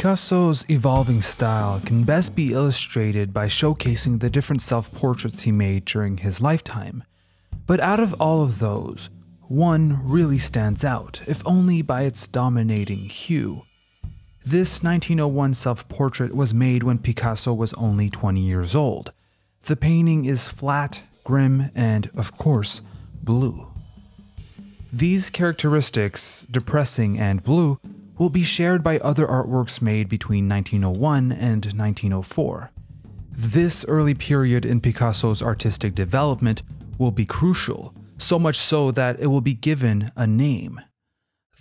Picasso's evolving style can best be illustrated by showcasing the different self-portraits he made during his lifetime. But out of all of those, one really stands out, if only by its dominating hue. This 1901 self-portrait was made when Picasso was only 20 years old. The painting is flat, grim, and, of course, blue. These characteristics, depressing and blue, will be shared by other artworks made between 1901 and 1904. This early period in Picasso's artistic development will be crucial, so much so that it will be given a name: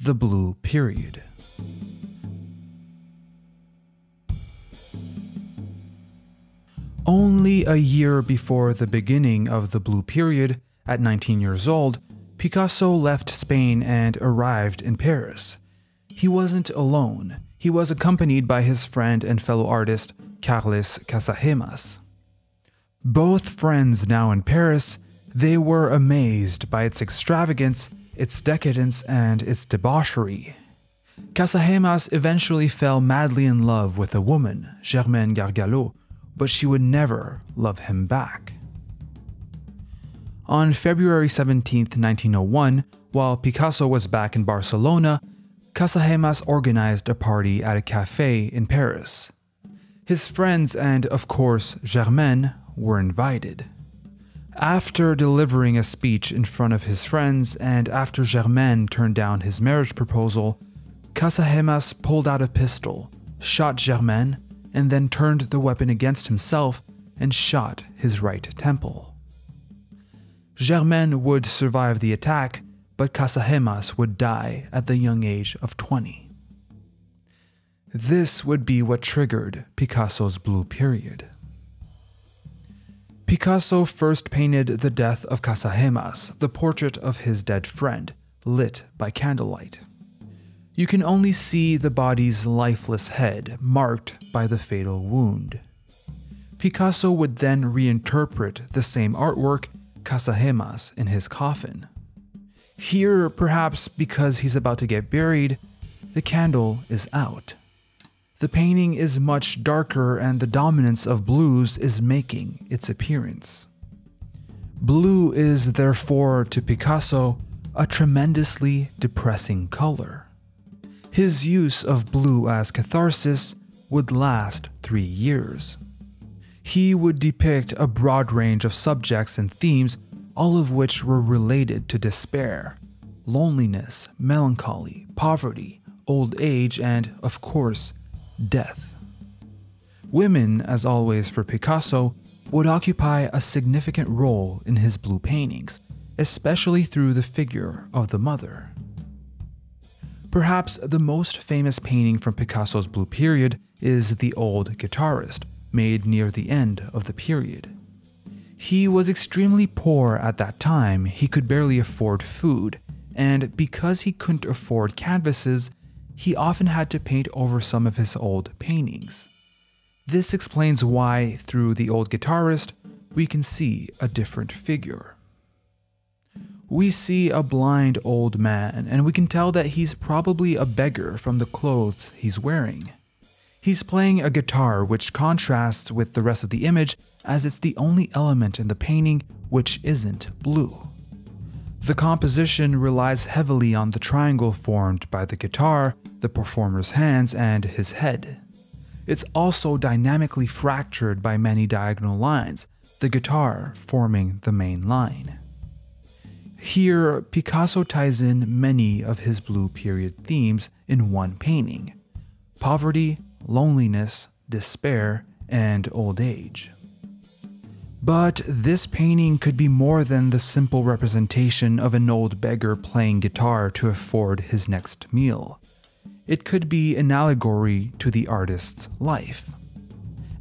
the Blue Period. Only a year before the beginning of the Blue Period, at 19 years old, Picasso left Spain and arrived in Paris. He wasn't alone. He was accompanied by his friend and fellow artist, Carles Casagemas. Both friends now in Paris, they were amazed by its extravagance, its decadence, and its debauchery. Casagemas eventually fell madly in love with a woman, Germaine Gargallo, but she would never love him back. On February 17, 1901, while Picasso was back in Barcelona, Casagemas organized a party at a cafe in Paris. His friends and, of course, Germaine were invited. After delivering a speech in front of his friends and after Germaine turned down his marriage proposal, Casagemas pulled out a pistol, shot Germaine, and then turned the weapon against himself and shot his right temple. Germaine would survive the attack, but Casagemas would die at the young age of 20. This would be what triggered Picasso's Blue Period. Picasso first painted the death of Casagemas, the portrait of his dead friend, lit by candlelight. You can only see the body's lifeless head marked by the fatal wound. Picasso would then reinterpret the same artwork, Casagemas, in his coffin. Here, perhaps because he's about to get buried, the candle is out. The painting is much darker and the dominance of blues is making its appearance. Blue is therefore, to Picasso, a tremendously depressing color. His use of blue as catharsis would last 3 years. He would depict a broad range of subjects and themes, all of which were related to despair, loneliness, melancholy, poverty, old age, and, of course, death. Women, as always for Picasso, would occupy a significant role in his blue paintings, especially through the figure of the mother. Perhaps the most famous painting from Picasso's Blue Period is The Old Guitarist, made near the end of the period. He was extremely poor at that time, he could barely afford food, and because he couldn't afford canvases, he often had to paint over some of his old paintings. This explains why, through The Old Guitarist, we can see a different figure. We see a blind old man, and we can tell that he's probably a beggar from the clothes he's wearing. He's playing a guitar, which contrasts with the rest of the image as it's the only element in the painting which isn't blue. The composition relies heavily on the triangle formed by the guitar, the performer's hands, and his head. It's also dynamically fractured by many diagonal lines, the guitar forming the main line. Here, Picasso ties in many of his Blue Period themes in one painting: poverty, loneliness, despair, and old age. But this painting could be more than the simple representation of an old beggar playing guitar to afford his next meal. It could be an allegory to the artist's life.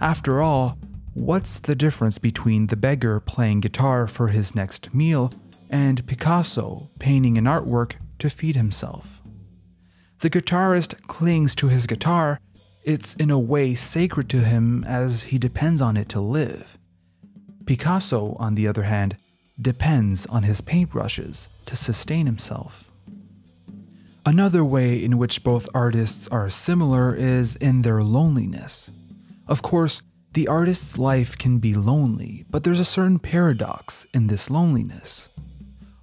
After all, what's the difference between the beggar playing guitar for his next meal and Picasso painting an artwork to feed himself? The guitarist clings to his guitar. It's in a way sacred to him as he depends on it to live. Picasso, on the other hand, depends on his paintbrushes to sustain himself. Another way in which both artists are similar is in their loneliness. Of course, the artist's life can be lonely, but there's a certain paradox in this loneliness.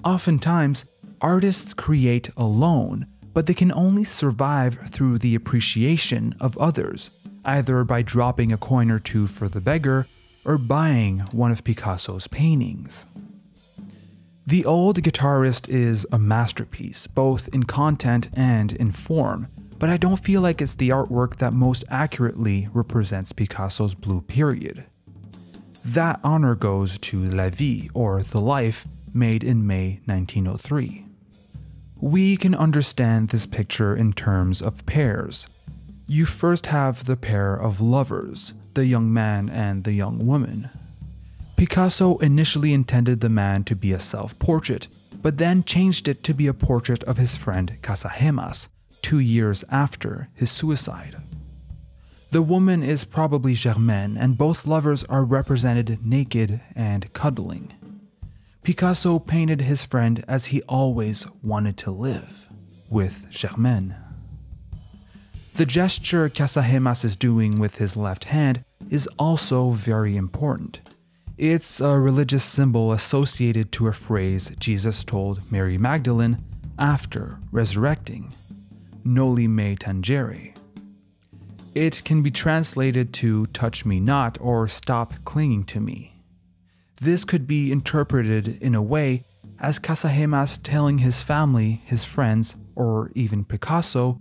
Oftentimes, artists create alone, but they can only survive through the appreciation of others, either by dropping a coin or two for the beggar or buying one of Picasso's paintings. The Old Guitarist is a masterpiece, both in content and in form, but I don't feel like it's the artwork that most accurately represents Picasso's Blue Period. That honor goes to La Vie, or The Life, made in May 1903. We can understand this picture in terms of pairs. You first have the pair of lovers, the young man and the young woman. Picasso initially intended the man to be a self-portrait, but then changed it to be a portrait of his friend Casagemas, 2 years after his suicide. The woman is probably Germaine, and both lovers are represented naked and cuddling. Picasso painted his friend as he always wanted to live, with Germaine. The gesture Casagemas is doing with his left hand is also very important. It's a religious symbol associated to a phrase Jesus told Mary Magdalene after resurrecting, Noli me tangere. It can be translated to touch me not or stop clinging to me. This could be interpreted in a way as Casagemas telling his family, his friends, or even Picasso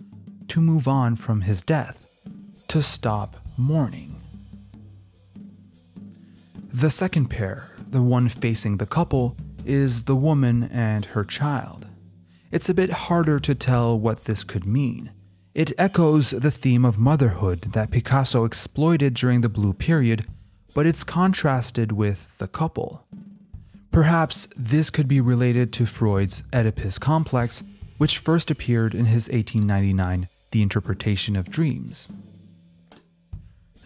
to move on from his death, to stop mourning. The second pair, the one facing the couple, is the woman and her child. It's a bit harder to tell what this could mean. It echoes the theme of motherhood that Picasso exploited during the Blue Period, but it's contrasted with the couple. Perhaps this could be related to Freud's Oedipus complex, which first appeared in his 1899 The Interpretation of Dreams.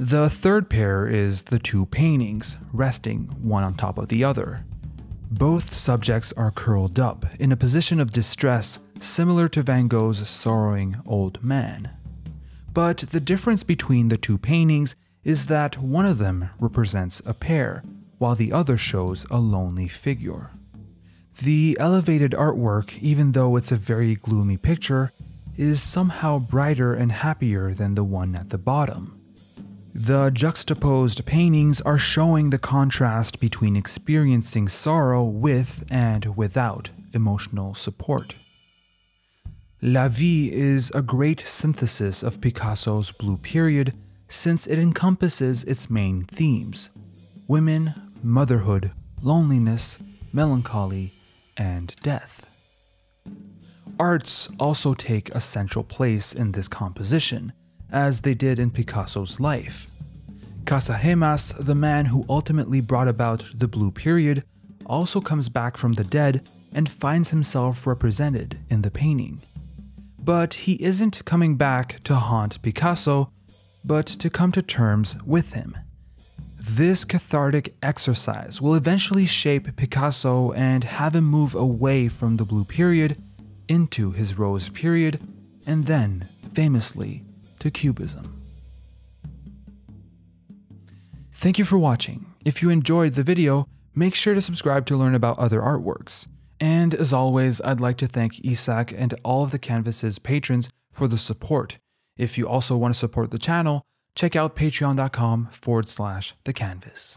The third pair is the two paintings, resting one on top of the other. Both subjects are curled up, in a position of distress similar to Van Gogh's sorrowing old man. But the difference between the two paintings is that one of them represents a pair, while the other shows a lonely figure. The elevated artwork, even though it's a very gloomy picture, is somehow brighter and happier than the one at the bottom. The juxtaposed paintings are showing the contrast between experiencing sorrow with and without emotional support. La Vie is a great synthesis of Picasso's Blue Period since it encompasses its main themes: women, motherhood, loneliness, melancholy, and death. Arts also take a central place in this composition, as they did in Picasso's life. Casagemas, the man who ultimately brought about the Blue Period, also comes back from the dead and finds himself represented in the painting. But he isn't coming back to haunt Picasso, but to come to terms with him. This cathartic exercise will eventually shape Picasso and have him move away from the Blue Period into his Rose Period, and then, famously, to Cubism. Thank you for watching. If you enjoyed the video, make sure to subscribe to learn about other artworks. And as always, I'd like to thank Isaac and all of the Canvas's patrons for the support. If you also want to support the channel, check out patreon.com/thecanvas.